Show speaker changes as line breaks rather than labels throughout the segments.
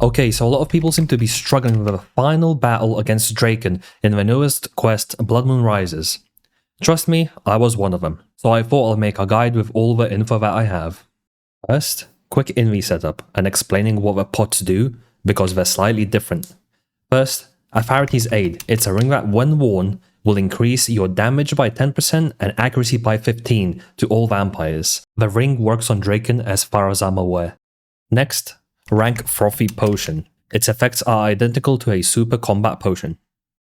Okay, so a lot of people seem to be struggling with the final battle against Drakan in the newest quest, Blood Moon Rises. Trust me, I was one of them, so I thought I'll make a guide with all the info that I have. First, quick Invy setup and explaining what the pots do, because they're slightly different. First, Authority's Aid. It's a ring that, when worn, will increase your damage by 10% and accuracy by 15% to all vampires. The ring works on Drakan as far as I'm aware. Next, rank Frothy Potion. Its effects are identical to a super combat potion.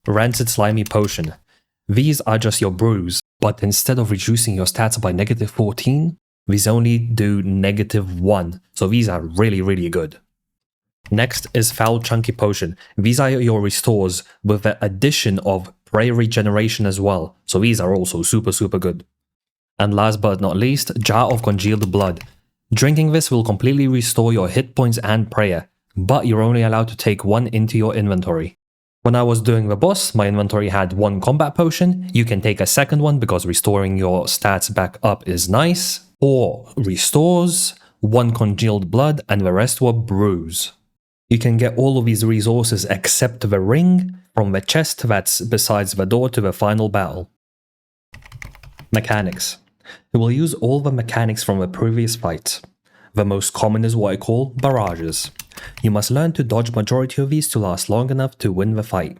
Rancid Slimy Potion. These are just your brews, but instead of reducing your stats by -14, these only do -1, so these are really good. Next is Foul Chunky Potion. These are your restores with the addition of Prey Regeneration as well, so these are also super good. And last but not least, Jar of Congealed Blood. Drinking this will completely restore your hit points and prayer, but you're only allowed to take one into your inventory. When I was doing the boss, my inventory had one combat potion. You can take a second one because restoring your stats back up is nice. 4 restores, 1 congealed blood, and the rest were brews. You can get all of these resources except the ring from the chest that's besides the door to the final battle. Mechanics. You will use all the mechanics from the previous fight. The most common is what I call barrages. You must learn to dodge majority of these to last long enough to win the fight.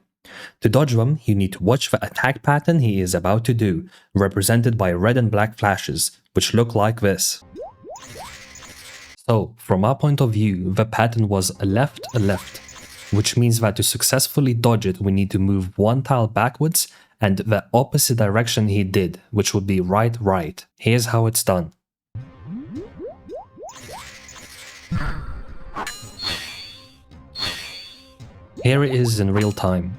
To dodge them, you need to watch the attack pattern he is about to do, represented by red and black flashes, which look like this. So, from our point of view, the pattern was left, which means that to successfully dodge it, we need to move one tile backwards and the opposite direction he did, which would be right. Here's how it's done. Here it is in real time.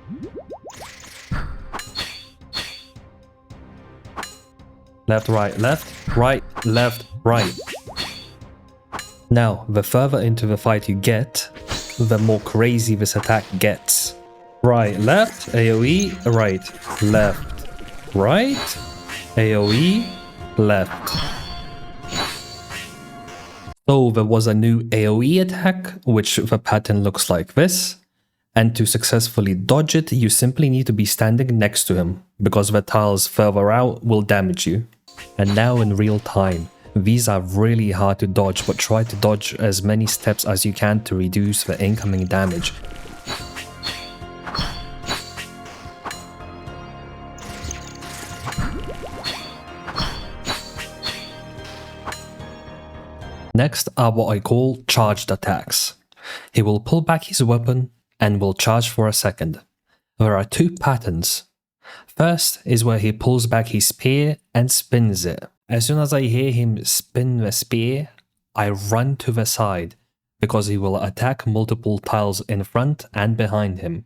Left, right, left, right. Now, the further into the fight you get, the more crazy this attack gets. Right, left, AoE, right, left, right, AoE, left. So there was a new AoE attack, which the pattern looks like this. And to successfully dodge it, you simply need to be standing next to him, because the tiles further out will damage you. And now in real time, these are really hard to dodge, but try to dodge as many steps as you can to reduce the incoming damage. Next are what I call charged attacks. He will pull back his weapon and will charge for a second. There are 2 patterns. First is where he pulls back his spear and spins it. As soon as I hear him spin the spear, I run to the side, because he will attack multiple tiles in front and behind him.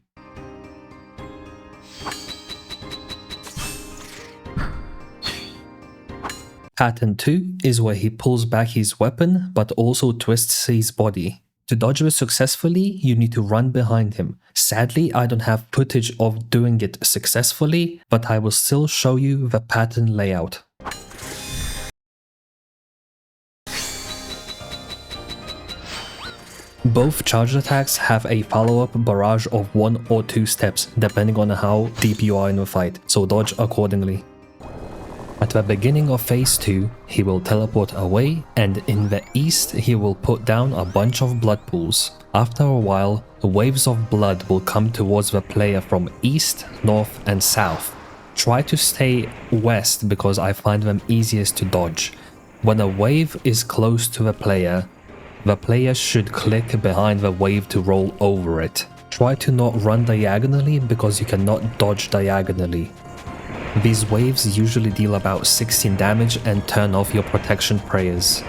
Pattern 2 is where he pulls back his weapon but also twists his body. To dodge this successfully, you need to run behind him. Sadly, I don't have footage of doing it successfully, but I will still show you the pattern layout. Both charged attacks have a follow-up barrage of 1 or 2 steps, depending on how deep you are in the fight, so dodge accordingly. At the beginning of phase 2, he will teleport away, and in the east he will put down a bunch of blood pools. After a while, waves of blood will come towards the player from east, north and south. Try to stay west because I find them easiest to dodge. When a wave is close to the player should click behind the wave to roll over it. Try to not run diagonally because you cannot dodge diagonally. These waves usually deal about 16 damage and turn off your protection prayers.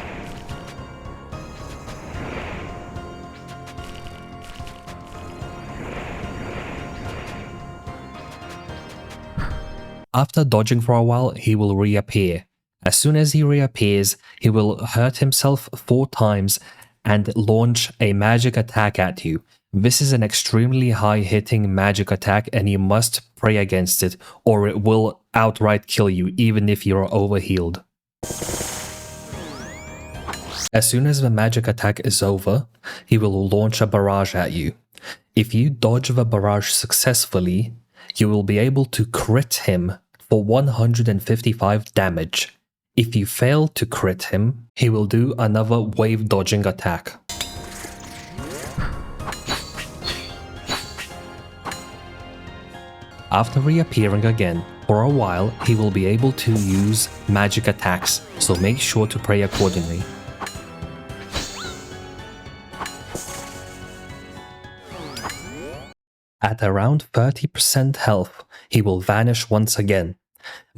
After dodging for a while, he will reappear. As soon as he reappears, he will hurt himself 4 times and launch a magic attack at you. This is an extremely high-hitting magic attack and you must pray against it, or it will outright kill you even if you're overhealed. As soon as the magic attack is over, he will launch a barrage at you. If you dodge the barrage successfully, you will be able to crit him for 155 damage. If you fail to crit him, he will do another wave dodging attack. After reappearing again, for a while he will be able to use magic attacks, so make sure to pray accordingly. At around 30% health, he will vanish once again.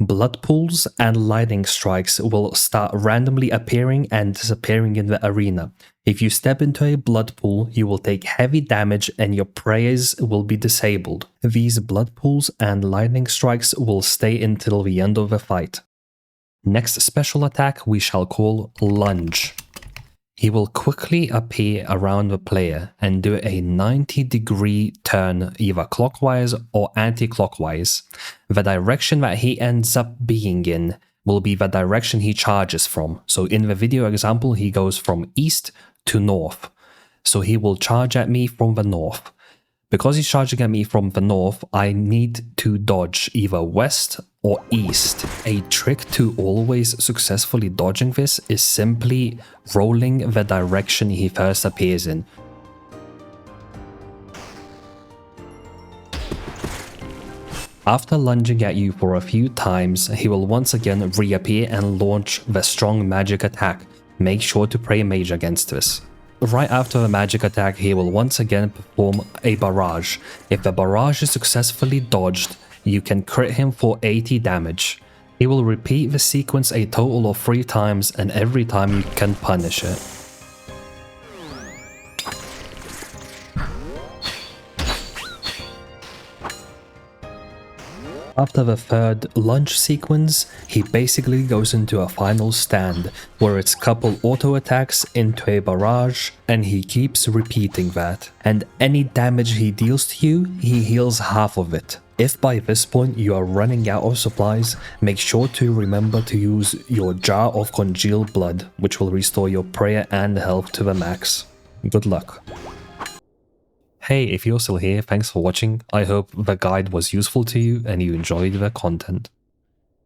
Blood pools and lightning strikes will start randomly appearing and disappearing in the arena. If you step into a blood pool, you will take heavy damage and your prayers will be disabled. These blood pools and lightning strikes will stay until the end of the fight. Next special attack we shall call Lunge. He will quickly appear around the player and do a 90-degree turn either clockwise or anti-clockwise. The direction that he ends up being in will be the direction he charges from. So in the video example, he goes from east to north. So he will charge at me from the north. Because he's charging at me from the north, I need to dodge either west or east. A trick to always successfully dodging this is simply rolling the direction he first appears in. After lunging at you for a few times, he will once again reappear and launch the strong magic attack. Make sure to pray mage against this. Right after the magic attack, he will once again perform a barrage. If the barrage is successfully dodged, you can crit him for 80 damage. He will repeat the sequence a total of 3 times, and every time you can punish it. After the third lunge sequence, he basically goes into a final stand, where it's couple auto attacks into a barrage, and he keeps repeating that. And any damage he deals to you, he heals half of it. If by this point you are running out of supplies, make sure to remember to use your jar of congealed blood, which will restore your prayer and health to the max. Good luck. Hey, if you're still here, thanks for watching. I hope the guide was useful to you and you enjoyed the content.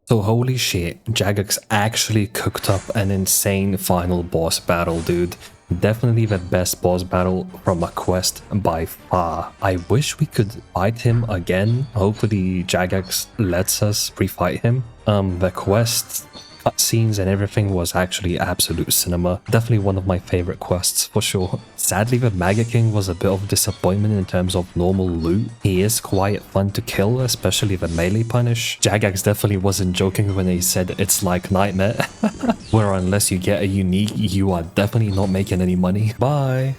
So holy shit, Jagex actually cooked up an insane final boss battle, dude. Definitely the best boss battle from a quest by far. I wish we could fight him again. Hopefully Jagex lets us refight him. The quest cutscenes and everything was actually absolute cinema. Definitely one of my favorite quests for sure. Sadly, the Maggot King was a bit of a disappointment in terms of normal loot. He is quite fun to kill, especially the melee punish. Jagex definitely wasn't joking when he said it's like Nightmare, where unless you get a unique, you are definitely not making any money. Bye!